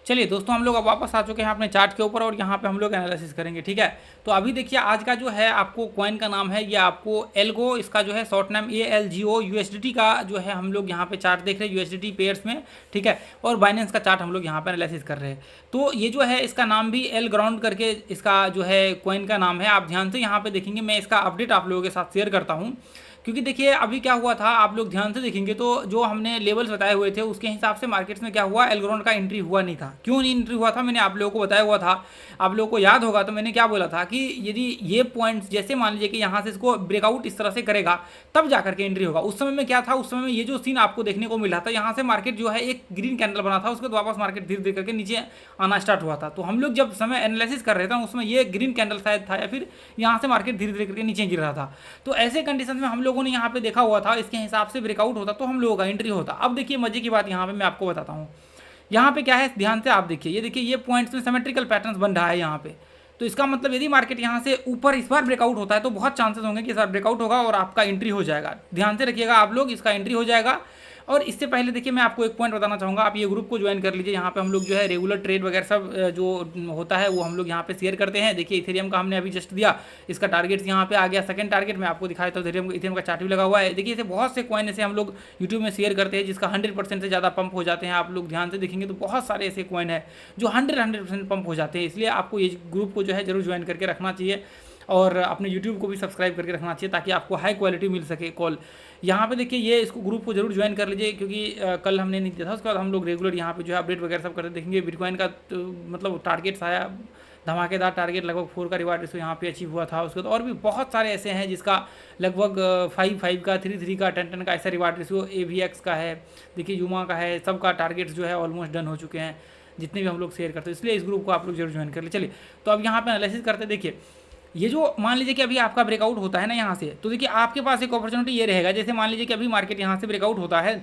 चलिए दोस्तों, हम लोग अब वापस आ चुके हैं अपने चार्ट के ऊपर और यहाँ पे हम लोग एनालिसिस करेंगे। ठीक है, तो अभी देखिए आज का जो है आपको कॉइन का नाम है, ये आपको एल्गो, इसका जो है शॉर्ट नाम ALGO USDT का जो है हम लोग यहाँ पे चार्ट देख रहे हैं USDT पेयर्स में। ठीक है, और बाइनेंस का चार्ट हम लोग यहाँ पे एनालिसिस कर रहे हैं। तो ये जो है इसका नाम भी एल ग्राउंड करके इसका जो है कॉइन का नाम है। आप ध्यान से यहाँ पे देखेंगे, मैं इसका अपडेट आप लोगों के साथ शेयर करता हूँ, क्योंकि देखिए अभी क्या हुआ था, आप लोग ध्यान से देखेंगे तो जो हमने लेवल्स बताए हुए थे उसके हिसाब से मार्केट्स में क्या हुआ, एल्गोरान का एंट्री हुआ नहीं था। क्यों नहीं एंट्री हुआ था, मैंने आप लोगों को बताया हुआ था। आप लोगों को याद होगा तो मैंने क्या बोला था कि यदि ये पॉइंट्स जैसे मान लीजिए कि यहाँ से इसको ब्रेकआउट इस तरह से करेगा तब जाकर के एंट्री होगा। उस समय में क्या था, उस समय में ये जो सीन आपको देखने को मिला था, यहाँ से मार्केट जो है एक ग्रीन कैंडल बना था, उसके बाद वापस मार्केट धीरे धीरे करके नीचे आना स्टार्ट हुआ था। तो हम लोग जब समय एनालिसिस कर रहे थे उसमें ये ग्रीन कैंडल शायद था या फिर यहाँ से मार्केट धीरे धीरे करके नीचे गिर रहा था। तो ऐसे कंडीशन में हम लोगों ने यहाँ पे देखा हुआ था, इसके हिसाब से ब्रेकआउट होता तो हम लोगों का एंट्री होता। अब देखिए मजे की बात यहाँ पे मैं आपको बताता हूँ। यहाँ पे क्या है, ध्यान से आप देखिए, ये देखिए ये पॉइंट्स में सिमेट्रिकल पैटर्न्स बन रहा है यहाँ पे। तो इसका मतलब यदि मार्केट यहाँ से ऊपर इस बार ब्रेकआउट होता है तो बहुत चांसेस होंगे कि इस बार ब्रेकआउट होगा और आपका एंट्री हो जाएगा। ध्यान से रखिएगा आप लोग, इसका एंट्री हो जाएगा। और इससे पहले देखिए मैं आपको एक पॉइंट बताना चाहूँगा, आप ये ग्रुप को ज्वाइन कर लीजिए। यहाँ पे हम लोग जो है रेगुलर ट्रेड वगैरह सब जो होता है वो हम लोग यहाँ पे शेयर करते हैं। देखिए इथेरियम का हमने अभी जस्ट दिया, इसका टारगेट यहाँ पे आ गया। सेकंड टारगेट मैं आपको दिखाया था, इथेरियम का चार्ट भी लगा हुआ है। देखिए ऐसे बहुत से कॉइन ऐसे हम लोग यूट्यूब में शेयर करते हैं जिसका 100% से ज़्यादा पंप हो जाते हैं। आप लोग ध्यान से देखेंगे तो बहुत सारे ऐसे कॉइन है जो 100% पंप हो जाते हैं। इसलिए आपको ये ग्रुप को जो है जरूर ज्वाइन करके रखना चाहिए और अपने YouTube को भी सब्सक्राइब करके रखना चाहिए ताकि आपको हाई क्वालिटी मिल सके कॉल। यहाँ पे देखिए ये इसको ग्रुप को जरूर ज्वाइन कर लीजिए, क्योंकि कल हमने नहीं दिया था, उसके बाद हम लोग रेगुलर यहाँ पे जो है अपडेट वगैरह सब करते देखेंगे। बिटकॉइन का मतलब टारगेट्स आया, धमाकेदार टारगेट, लगभग 4 का रिवार्ड रेशियो यहाँ पे अचीव हुआ था। उसके बाद और भी बहुत सारे ऐसे हैं जिसका लगभग 5 का, 3 का, 10 का ऐसा रिवार्ड रेशियो AVX का है, देखिए यूमा का है, सबका टारगेट्स जो है ऑलमोस्ट डन हो चुके हैं जितने भी हम लोग शेयर करते हैं। इसलिए इस ग्रुप को आप लोग जरूर ज्वाइन कर ले। चलिए तो अब यहाँ पे एनालिसिस करते, देखिए ये जो मान लीजिए कि अभी आपका ब्रेकआउट होता है ना यहाँ से, तो देखिए आपके पास एक अपॉर्चुनिटी ये रहेगा, जैसे मान लीजिए कि अभी मार्केट यहाँ से ब्रेकआउट होता है,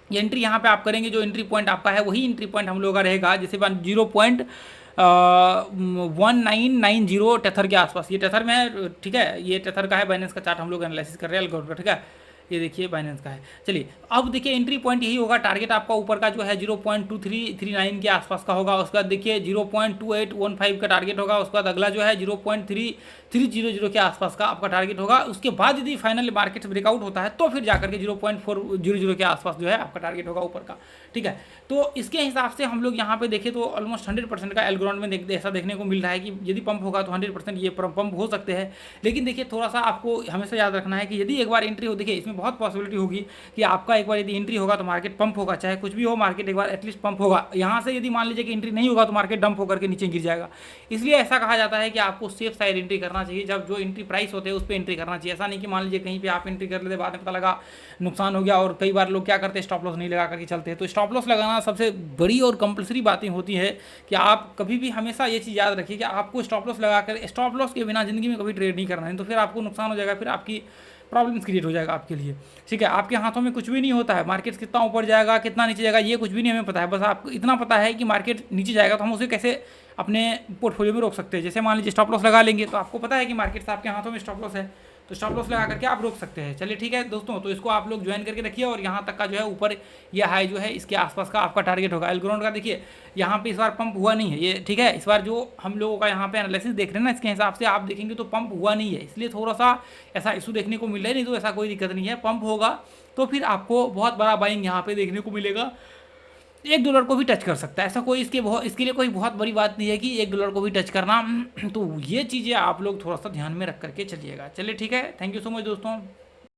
ये एंट्री यहाँ पे आप करेंगे, जो एंट्री पॉइंट आपका है वही एंट्री पॉइंट हम लोगों का रहेगा। जैसे 0.1990 टेथर के आसपास, ये टेथर में है। ठीक है, ये टेथर का है, बाइनेंस का चार्ट हम लोग एनालिसिस कर रहे हैं एल्गोरिथम। ठीक है, ये देखिए बाइनेंस का है। चलिए अब देखिए एंट्री पॉइंट यही होगा, टारगेट आपका ऊपर का जो है 0.2339 के आसपास का होगा। उसके बाद देखिए 0.2815 का टारगेट होगा। उसके बाद अगला जो है 0.3300 के आसपास का आपका टारगेट होगा। उसके बाद यदि फाइनल मार्केट ब्रेकआउट होता है तो फिर जाकर के 0.400 के आसपास जो है आपका टारगेट होगा ऊपर का। ठीक है, तो इसके हिसाब से हम लोग यहाँ पे देखें तो ऑलमोस्ट 100% का एल्गोरिथम में ऐसा देखने को मिल रहा है कि यदि पंप होगा तो 100% ये पंप हो सकते हैं। लेकिन देखिए थोड़ा सा आपको हमेशा याद रखना है कि यदि एक बार एंट्री हो, देखिए इसमें बहुत पॉसिबिलिटी होगी कि आपका एक बार यदि एंट्री होगा तो मार्केट पंप होगा, चाहे कुछ भी हो, मार्केट एक बार एटलीस्ट पंप होगा। यहाँ से यदि मान लीजिए कि एंट्री नहीं होगा तो मार्केट डंप होकर के नीचे गिर जाएगा। इसलिए ऐसा कहा जाता है कि आपको सेफ साइड एंट्री करना चाहिए, जब जो एंट्री प्राइस होते हैं उस पर एंट्री करना चाहिए। ऐसा नहीं कि मान लीजिए कहीं पे आप एंट्री कर लेते, बाद में पता लगा नुकसान हो गया। और कई बार लोग क्या करते हैं, स्टॉप लॉस नहीं लगा करके चलते हैं। तो स्टॉप लॉस लगाना सबसे बड़ी और कंपलसरी बातें होती है कि आप कभी भी हमेशा ये चीज़ याद रखिए कि आपको स्टॉप लॉस लगाकर, स्टॉप लॉस के बिना ज़िंदगी में कभी ट्रेड नहीं करना है, तो फिर आपको नुकसान हो जाएगा, फिर आपकी प्रॉब्लम्स क्रिएट हो जाएगा आपके लिए। ठीक है, आपके हाथों में कुछ भी नहीं होता है, मार्केट कितना ऊपर जाएगा कितना नीचे जाएगा ये कुछ भी नहीं हमें पता है। बस आपको इतना पता है कि मार्केट नीचे जाएगा तो हम उसे कैसे अपने पोर्टफोलियो में रोक सकते हैं। जैसे मान लीजिए स्टॉप लॉस लगा लेंगे तो आपको पता है कि मार्केट से आपके हाथों में स्टॉप लॉस है, तो स्टॉप लॉस लगा करके आप रोक सकते हैं। चलिए ठीक है दोस्तों, तो इसको आप लोग ज्वाइन करके रखिए और यहाँ तक का जो है ऊपर यह हाई जो है इसके आसपास का आपका टारगेट होगा। एल्गोरान का देखिए यहाँ पे इस बार पंप हुआ नहीं है ये। ठीक है, इस बार जो हम लोगों का यहाँ पे एनालिसिस देख रहे हैं ना, इसके हिसाब से आप देखेंगे तो पंप हुआ नहीं है, इसलिए थोड़ा सा ऐसा इशू देखने को मिल रहा है। नहीं तो ऐसा कोई दिक्कत नहीं है, पंप होगा तो फिर आपको बहुत बड़ा बाइंग यहाँ पे देखने को मिलेगा। $1 को भी टच कर सकता है, ऐसा कोई इसके लिए कोई बहुत बड़ी बात नहीं है कि $1 को भी टच करना। तो ये चीज़ें आप लोग थोड़ा सा ध्यान में रख करके चलिएगा। चलिए ठीक है, थैंक यू सो मच दोस्तों।